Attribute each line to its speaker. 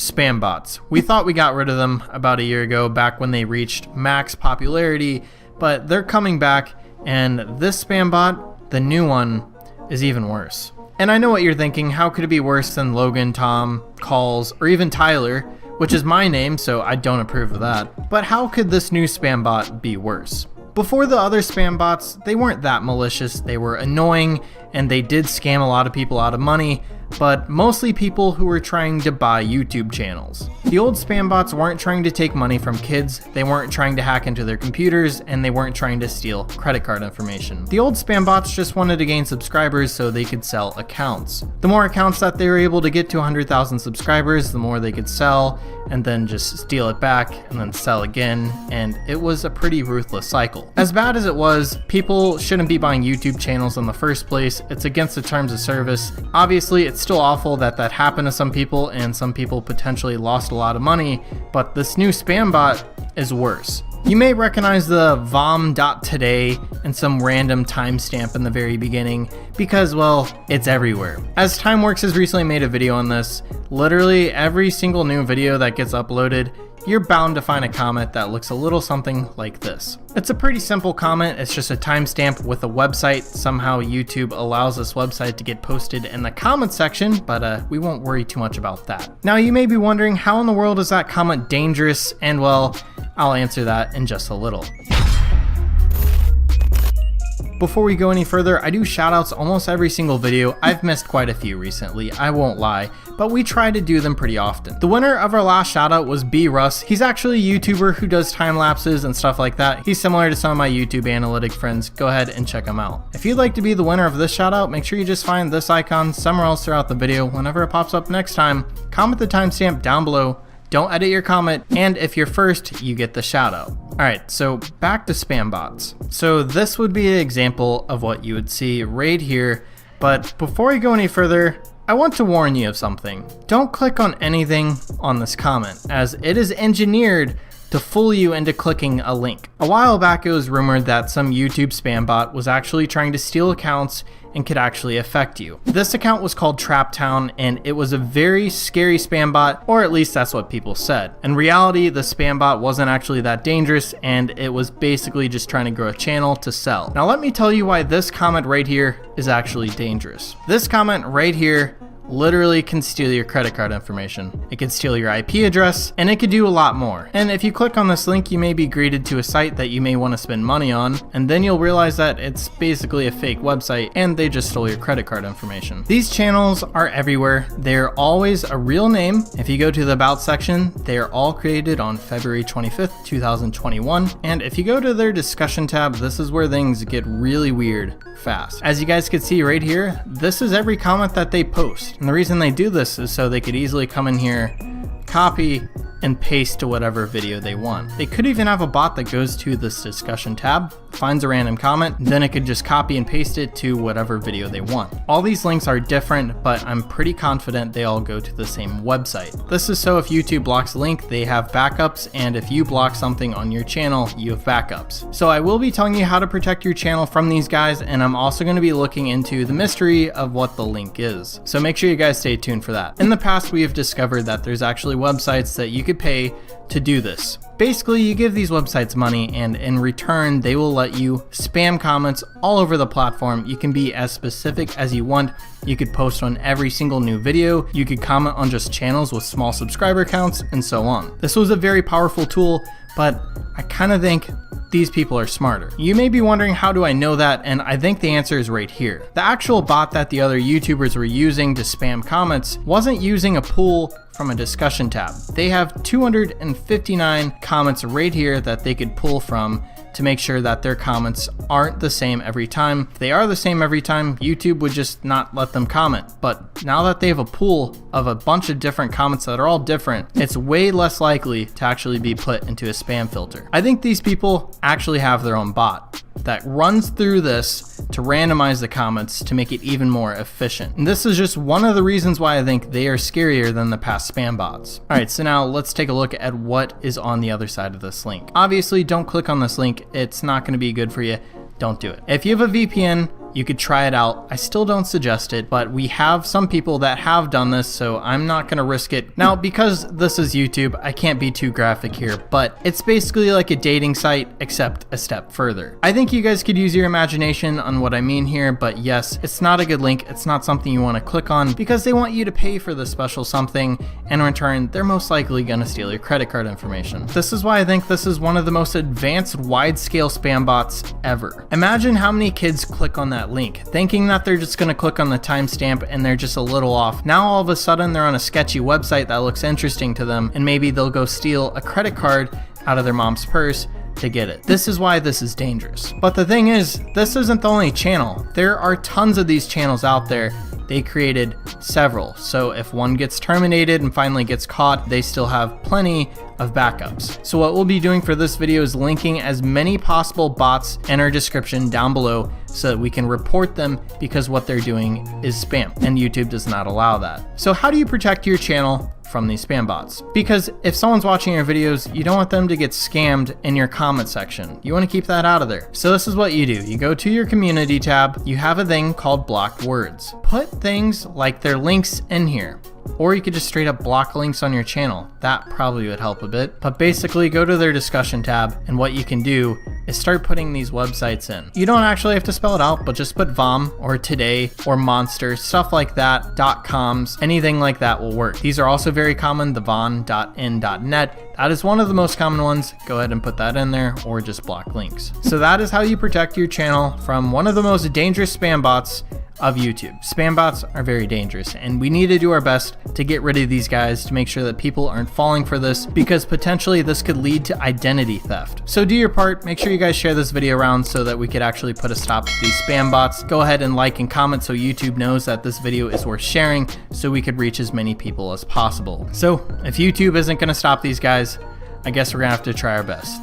Speaker 1: spam bots. We thought we got rid of them about a year ago, back when they reached max popularity, but they're coming back, and this spam bot, the new one, is even worse. And I know what you're thinking, how could it be worse than Logan, Tom, Calls, or even Tyler, which is my name, so I don't approve of that. But how could this new spam bot be worse? Before the other spam bots, they weren't that malicious, they were annoying, and they did scam a lot of people out of money, but mostly people who were trying to buy YouTube channels. The old spam bots weren't trying to take money from kids, they weren't trying to hack into their computers, and they weren't trying to steal credit card information. The old spam bots just wanted to gain subscribers so they could sell accounts. The more accounts that they were able to get to 100,000 subscribers, the more they could sell, and then just steal it back, and then sell again, and it was a pretty ruthless cycle. As bad as it was, people shouldn't be buying YouTube channels in the first place. It's against the terms of service. Obviously, it's still awful that that happened to some people, and some people potentially lost a lot of money, but this new spam bot is worse. You may recognize the vom.today and some random timestamp in the very beginning because, well, it's everywhere. As Timeworks has recently made a video on this, literally every single new video that gets uploaded, you're bound to find a comment that looks a little something like this. It's a pretty simple comment, it's just a timestamp with a website. Somehow YouTube allows this website to get posted in the comment section, but we won't worry too much about that. Now you may be wondering, how in the world is that comment dangerous? And well, I'll answer that in just a little. Before we go any further, I do shoutouts almost every single video. I've missed quite a few recently, I won't lie, but we try to do them pretty often. The winner of our last shoutout was B. Russ. He's actually a YouTuber who does time lapses and stuff like that. He's similar to some of my YouTube analytic friends. Go ahead and check him out. If you'd like to be the winner of this shoutout, make sure you just find this icon somewhere else throughout the video. Whenever it pops up next time, comment the timestamp down below. Don't edit your comment, and if you're first, you get the shout out. Alright, so back to spam bots. So this would be an example of what you would see right here, but before I go any further, I want to warn you of something. Don't click on anything on this comment, as it is engineered to fool you into clicking a link. A while back it was rumored that some YouTube spam bot was actually trying to steal accounts and could actually affect you. This account was called Traptown, and it was a very scary spam bot, or at least that's what people said. In reality, the spam bot wasn't actually that dangerous, and it was basically just trying to grow a channel to sell. Now let me tell you why this comment right here is actually dangerous. This comment right here literally can steal your credit card information. It can steal your IP address, and it could do a lot more. And if you click on this link, you may be greeted to a site that you may want to spend money on, and then you'll realize that it's basically a fake website and they just stole your credit card information. These channels are everywhere. They're always a real name. If you go to the About section, they are all created on February 25th, 2021. And if you go to their discussion tab, this is where things get really weird fast. As you guys can see right here, this is every comment that they post. And the reason they do this is so they could easily come in here, copy, and paste to whatever video they want. They could even have a bot that goes to this discussion tab, finds a random comment, then it could just copy and paste it to whatever video they want. All these links are different, but I'm pretty confident they all go to the same website. This is so if YouTube blocks a link, they have backups, and if you block something on your channel, you have backups. So I will be telling you how to protect your channel from these guys, and I'm also going to be looking into the mystery of what the link is. So make sure you guys stay tuned for that. In the past, we have discovered that there's actually websites that you could pay to do this. Basically, you give these websites money, and in return, they will let you spam comments all over the platform. You can be as specific as you want. You could post on every single new video. You could comment on just channels with small subscriber counts, and so on. This was a very powerful tool, but I kind of think these people are smarter. You may be wondering, how do I know that? And I think the answer is right here. The actual bot that the other YouTubers were using to spam comments wasn't using a pool from a discussion tab. They have 259 comments right here that they could pull from to make sure that their comments aren't the same every time. If they are the same every time, YouTube would just not let them comment. But now that they have a pool of a bunch of different comments that are all different, it's way less likely to actually be put into a spam filter. I think these people actually have their own bot that runs through this to randomize the comments to make it even more efficient. And this is just one of the reasons why I think they are scarier than the past spam bots. Alright, so now let's take a look at what is on the other side of this link. Obviously, don't click on this link. It's not going to be good for you. Don't do it. If you have a VPN, You could try it out. I still don't suggest it, but we have some people that have done this, so I'm not gonna risk it. Now, because this is YouTube, I can't be too graphic here, but it's basically like a dating site, except a step further. I think you guys could use your imagination on what I mean here, but yes, it's not a good link. It's not something you want to click on because they want you to pay for this special something, and in return, they're most likely gonna steal your credit card information. This is why I think this is one of the most advanced wide-scale spam bots ever. Imagine how many kids click on that link, thinking that they're just gonna click on the timestamp and they're just a little off. Now all of a sudden they're on a sketchy website that looks interesting to them, and maybe they'll go steal a credit card out of their mom's purse to get it. This is why this is dangerous. But the thing is, this isn't the only channel. There are tons of these channels out there. They created several, so if one gets terminated and finally gets caught, they still have plenty of backups. So what we'll be doing for this video is linking as many possible bots in our description down below so that we can report them, because what they're doing is spam and YouTube does not allow that. So how do you protect your channel from these spam bots? Because if someone's watching your videos, you don't want them to get scammed in your comment section. You want to keep that out of there. So this is what you do. You go to your community tab, you have a thing called blocked words. Put things like their links in here. Or you could just straight up block links on your channel. That probably would help a bit. But basically go to their discussion tab, and what you can do is start putting these websites in. You don't actually have to spell it out, but just put vom or today or monster, stuff like that, .coms, anything like that will work. These are also very common, the von.in.net. That is one of the most common ones. Go ahead and put that in there, or just block links. So that is how you protect your channel from one of the most dangerous spam bots of YouTube. Spam bots are very dangerous, and we need to do our best to get rid of these guys to make sure that people aren't falling for this, because potentially this could lead to identity theft. So do your part. Make sure you guys share this video around so that we could actually put a stop to these spam bots. Go ahead and like and comment so YouTube knows that this video is worth sharing, so we could reach as many people as possible. So if YouTube isn't going to stop these guys, I guess we're gonna have to try our best.